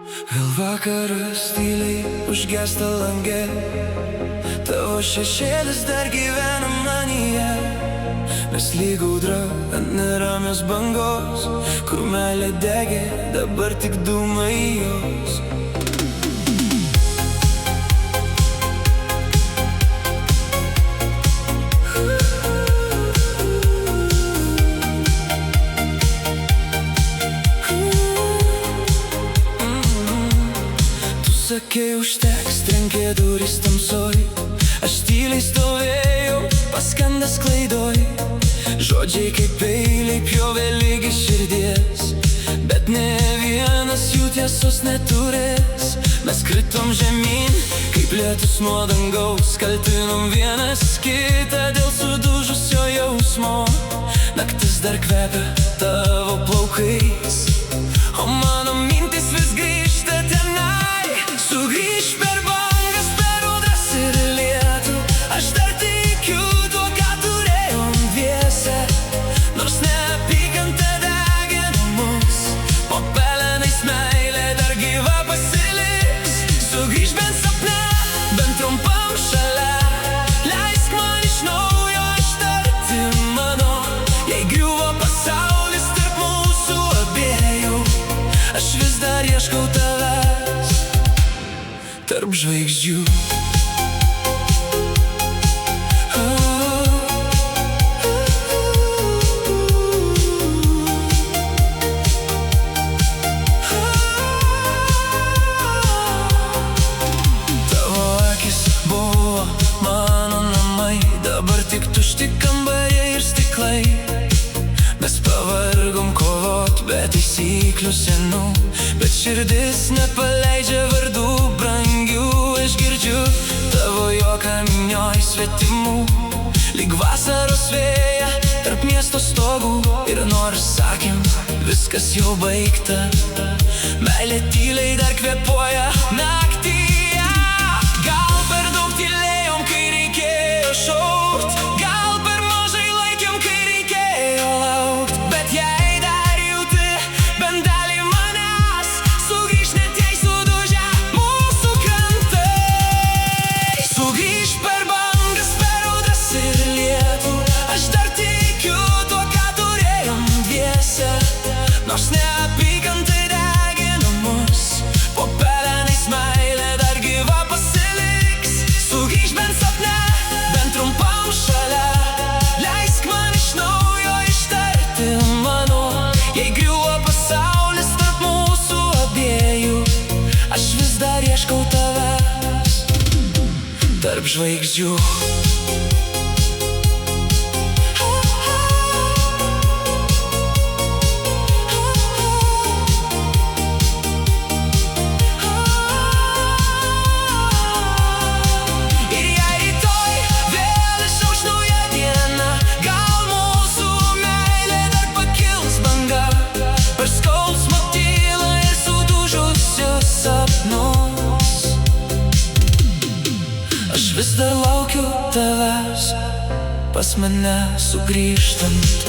Vėl vakaras tyliai užgesta langė, tavo šešėlis dar gyvena manyje. Mes lyg audra ant neramios bangos, kur meilė degė, dabar tik dūmai jos. Sakei užteks, trenkė durys tamsoj, aš tyliai stovėjau, paskendęs klaidoj. Žodžiai kaip peiliai pjovė lygi širdies, bet ne vienas jų tiesos neturės. Mes kritom žemyn, kaip lietus nuo dangaus, kaltinom vienas kitą dėl sudužusio jausmo. Naktis dar kvepia tavo plaukais, o mano mintis vis grįžta tenai. Sugrįš per bangas, per audras ir lietų, aš dar tikiu tuo, ką turėjom dviese. Nors neapykanta degina mus, po pelenais meilė dar gyva pasiliks. Sugrįš bent sapne, bent trumpam šalia, leisk man iš naujo ištarti mano. Jei griuvo pasaulis tarp mūsų abiejų, aš vis dar ieškau tavęs tarp žvaigždžių. Tavo akis buvo mano namai, dabar tik tušti kambariai ir stiklai. Mes pavargom kovot be taisyklių senų, bet širdis nepaleidžia vardų brangių. Aš girdžiu tavo juoką minioj svetimų, lyg vasaros vėja tarp miesto stogų. Ir nors sakėm, viskas jau baigta, meilė tyliai dar kvėpuoja naktyje. Gal per daug tylėjom, kai reikėjo šaukt, gal per mažai laikėm, kai reikėjo laukt. Bet jei dar jauti bent dalį manęs, sugrįš net jei sudužę mūsų krantai. Sugrįš per bangas, per audras ir lietų, aš dar tikiu tuo, ką turėjom dviese. Nors neapykantai degina mus, po pelenais meilė dar gyva pasiliks. Sugrįš bent sapne, bent trumpam šalia, leisk man iš naujo ištarti mano. Jei griuvo pasaulis tarp mūsų abiejų, aš vis dar ieškau tavęs tarp žvaigždžių. Vis dar laukiu tavęs, pas mane sugrįžtant.